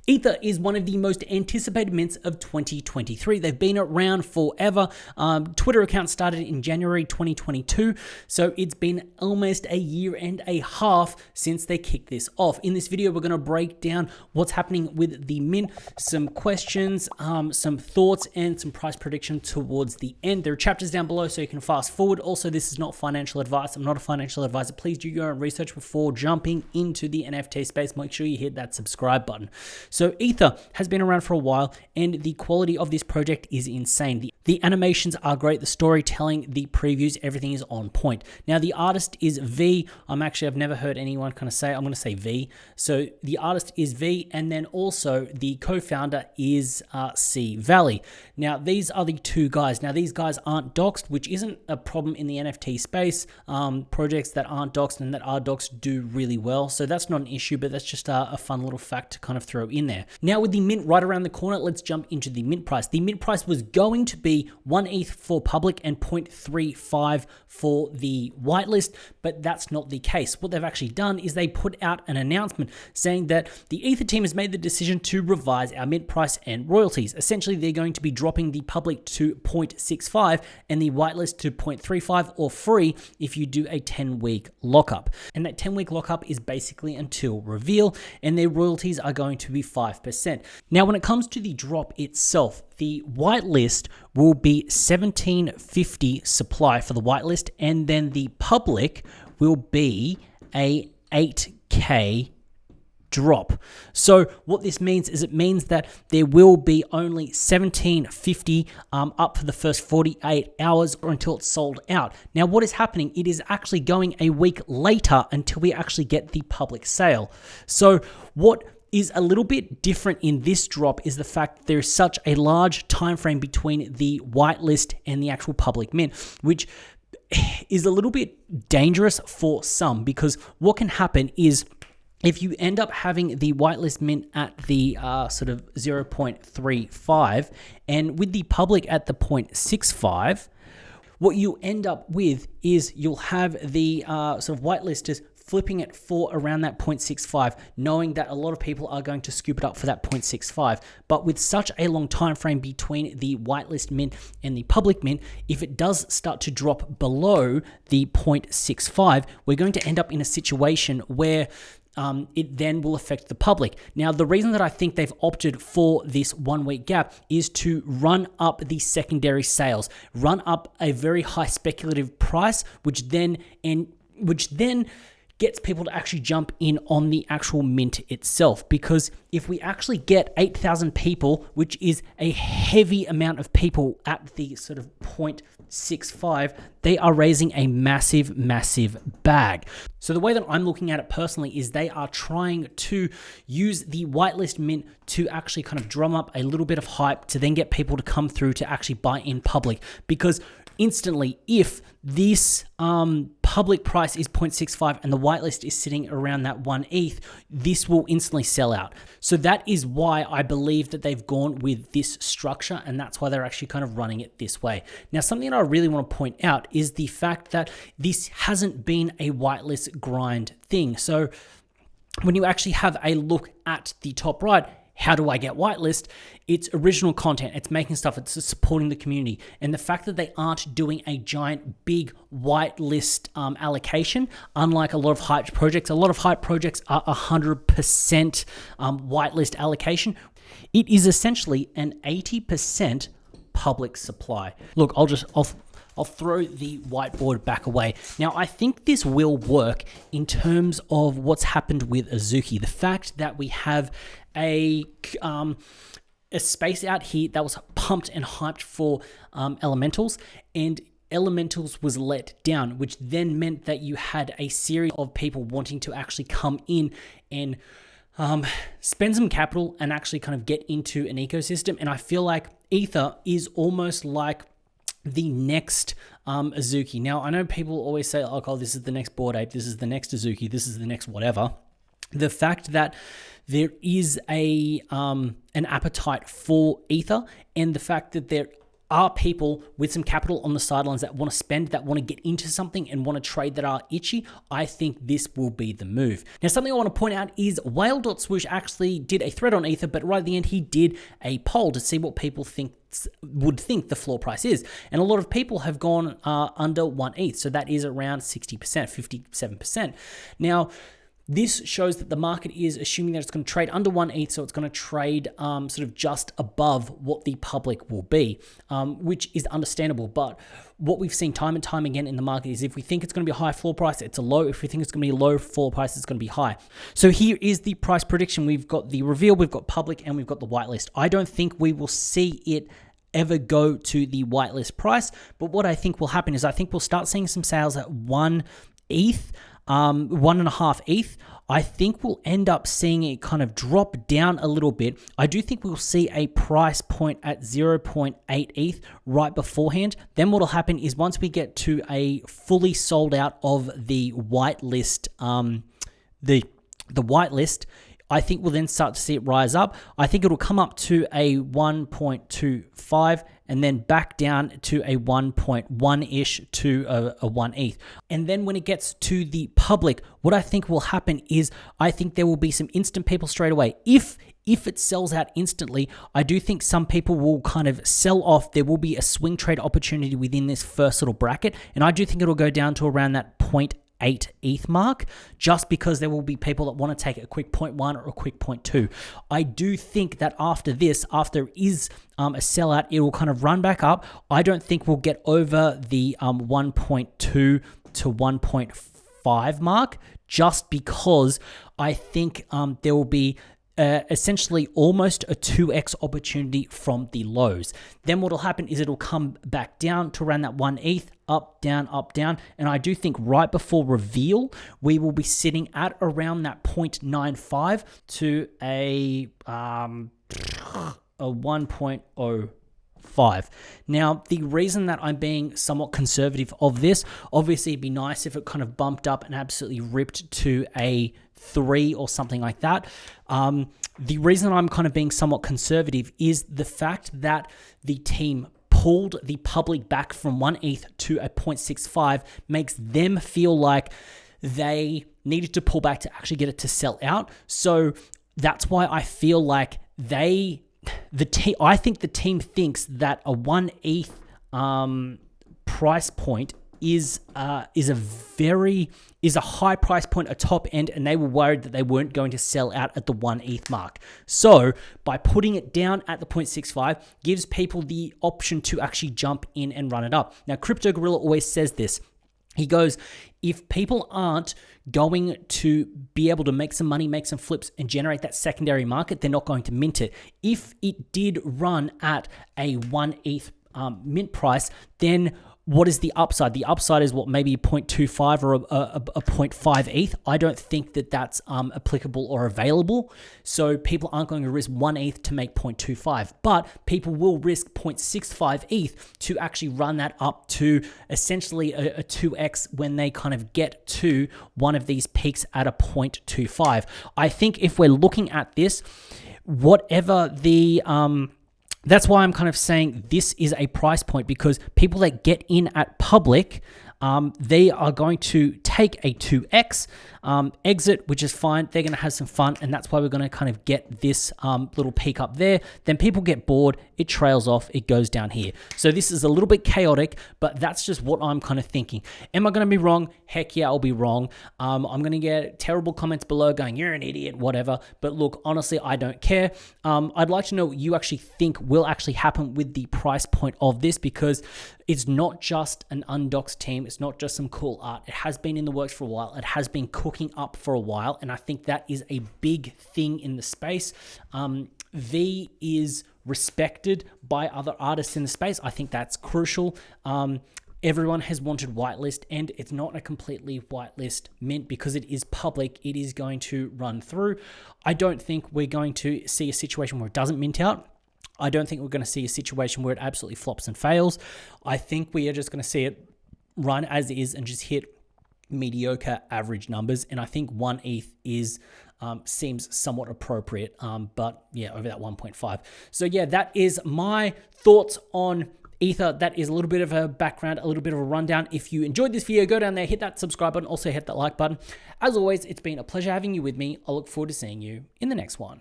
Ether is one of the most anticipated mints of 2023. They've been around forever. Twitter account started in January 2022, so it's been almost a year and a half since they kicked this off. In this video, we're going to break down what's happening with the mint, some questions, some thoughts, and some price prediction towards the end. There are chapters down below so you can fast forward. Also, this is not financial advice. I'm not a financial advisor. Please do your own research before jumping into the NFT space. Make sure you hit that subscribe button. So Ether has been around for a while, and the quality of this project is insane. The animations are great, the storytelling, the previews, everything is on point. Now, the artist is Viii. I've never heard anyone kind of say it. I'm going to say Viii. So the artist is Viii, and then also the co-founder is C Valley. Now, these are the two guys. Now, these guys aren't doxed, which isn't a problem in the NFT space. Projects that aren't doxed and that are doxed do really well. So that's not an issue, but that's just a fun little fact to kind of throw in there. Now, with the mint right around the corner, let's jump into the mint price. The mint price was going to be 1 ETH for public and 0.35 for the whitelist, but that's not the case. What they've actually done is they put out an announcement saying that the Ether team has made the decision to revise our mint price and royalties. Essentially, they're going to be dropping the public to 0.65 and the whitelist to 0.35 or free if you do a 10-week lockup. And that 10-week lockup is basically until reveal, and their royalties are going to be 5%. Now, when it comes to the drop itself, the whitelist will be 1750 supply for the whitelist, and then the public will be a 8K drop. So what this means is it means that there will be only 1750 up for the first 48 hours or until it's sold out. Now, what is happening? It is actually going a week later until we actually get the public sale. So what is a little bit different in this drop is the fact that there's such a large time frame between the whitelist and the actual public mint, which is a little bit dangerous for some, because what can happen is if you end up having the whitelist mint at the sort of 0.35 and with the public at the 0.65, what you end up with is you'll have the sort of whitelisters flipping it for around that 0.65, knowing that a lot of people are going to scoop it up for that 0.65. But with such a long time frame between the whitelist mint and the public mint, if it does start to drop below the 0.65, we're going to end up in a situation where it then will affect the public. Now, the reason that I think they've opted for this 1 week gap is to run up the secondary sales, run up a very high speculative price, which then gets people to actually jump in on the actual mint itself. Because if we actually get 8,000 people, which is a heavy amount of people at the sort of 0.65, they are raising a massive, massive bag. So the way that I'm looking at it personally is they are trying to use the whitelist mint to actually kind of drum up a little bit of hype to then get people to come through to actually buy in public. Because instantly, if this public price is 0.65 and the whitelist is sitting around that 1 ETH, this will instantly sell out. So that is why I believe that they've gone with this structure, and that's why they're actually kind of running it this way. Now, something that I really want to point out is the fact that this hasn't been a whitelist grind thing. So when you actually have a look at the top right, how do I get whitelist? It's original content. It's making stuff. It's supporting the community. And the fact that they aren't doing a giant, big whitelist allocation, unlike a lot of hyped projects. A lot of hyped projects are 100% whitelist allocation. It is essentially an 80% public supply. Look, I'll throw the whiteboard back away. Now, I think this will work in terms of what's happened with Azuki. The fact that we have a space out here that was pumped and hyped for elementals, and elementals was let down, which then meant that you had a series of people wanting to actually come in and spend some capital and actually kind of get into an ecosystem. And I feel like Ether is almost like the next Azuki. Now, I know people always say, oh, this is the next Bored Ape, this is the next Azuki, this is the next whatever. The fact that there is an appetite for Ether, and the fact that there are people with some capital on the sidelines that want to spend, that want to get into something and want to trade, that are itchy, I think this will be the move. Now, something I want to point out is Whale.swoosh actually did a thread on Ether, but right at the end, he did a poll to see what people would think the floor price is. And a lot of people have gone under 1 ETH. So that is around 60%, 57%. Now, this shows that the market is assuming that it's going to trade under 1 ETH, so it's going to trade sort of just above what the public will be, which is understandable. But what we've seen time and time again in the market is if we think it's going to be a high floor price, it's a low. If we think it's going to be a low floor price, it's going to be high. So here is the price prediction. We've got the reveal, we've got public, and we've got the whitelist. I don't think we will see it ever go to the whitelist price, but what I think will happen is I think we'll start seeing some sales at 1 ETH, 1.5 ETH. I think we'll end up seeing it kind of drop down a little bit. I do think we'll see a price point at 0.8 ETH right beforehand. Then what will happen is once we get to a fully sold out of the whitelist, the whitelist, I think we'll then start to see it rise up. I think it'll come up to a 1.25 and then back down to a 1.1-ish to a 1 ETH. And then when it gets to the public, what I think will happen is I think there will be some instant people straight away. If it sells out instantly, I do think some people will kind of sell off. There will be a swing trade opportunity within this first little bracket. And I do think it'll go down to around that 0.8 ETH mark, just because there will be people that want to take a quick 0.1 or a quick 0.2. I do think that after this, after is a sellout, it will kind of run back up. I don't think we'll get over the 1.2 to 1.5 mark, just because I think there will be essentially almost a 2x opportunity from the lows. Then what will happen is it'll come back down to around that 1 ETH, up, down, and I do think right before reveal, we will be sitting at around that 0.95 to a 1.05. Now, the reason that I'm being somewhat conservative of this, obviously it'd be nice if it kind of bumped up and absolutely ripped to a 3 or something like that. The reason I'm kind of being somewhat conservative is the fact that the team pulled the public back from 1 ETH to a 0.65 makes them feel like they needed to pull back to actually get it to sell out. So that's why I feel like I think the team thinks that a 1 ETH price point is a high price point, a top end, and they were worried that they weren't going to sell out at the 1 ETH mark. So by putting it down at the 0.65 gives people the option to actually jump in and run it up. Now, Crypto Gorilla always says this. He goes, if people aren't going to be able to make some money, make some flips, and generate that secondary market, they're not going to mint it. If it did run at a 1 ETH mint price, then what is the upside? The upside is what, maybe 0.25 or a 0.5 ETH. I don't think that that's applicable or available. So people aren't going to risk 1 ETH to make 0.25, but people will risk 0.65 ETH to actually run that up to essentially a 2x when they kind of get to one of these peaks at a 0.25. I think if we're looking at this, whatever the that's why I'm kind of saying this is a price point, because people that get in at public, they are going to take a 2x exit, which is fine. They're going to have some fun, and that's why we're going to kind of get this little peak up there. Then people get bored, it trails off, it goes down here. So this is a little bit chaotic, but that's just what I'm kind of thinking. Am I going to be wrong? Heck yeah, I'll be wrong. I'm going to get terrible comments below going, you're an idiot, whatever. But look, honestly, I don't care. I'd like to know what you actually think will actually happen with the price point of this, because it's not just an undoxed team. It's not just some cool art. It has been in the works for a while. It has been cooking up for a while. And I think that is a big thing in the space. Viii is respected by other artists in the space. I think that's crucial. Everyone has wanted whitelist, and it's not a completely whitelist mint because it is public. It is going to run through. I don't think we're going to see a situation where it doesn't mint out. I don't think we're going to see a situation where it absolutely flops and fails. I think we are just going to see it run as is and just hit mediocre average numbers. And I think 1 ETH is seems somewhat appropriate, but yeah, over that 1.5. So yeah, that is my thoughts on Ether. That is a little bit of a background, a little bit of a rundown. If you enjoyed this video, go down there, hit that subscribe button, also hit that like button. As always, it's been a pleasure having you with me. I look forward to seeing you in the next one.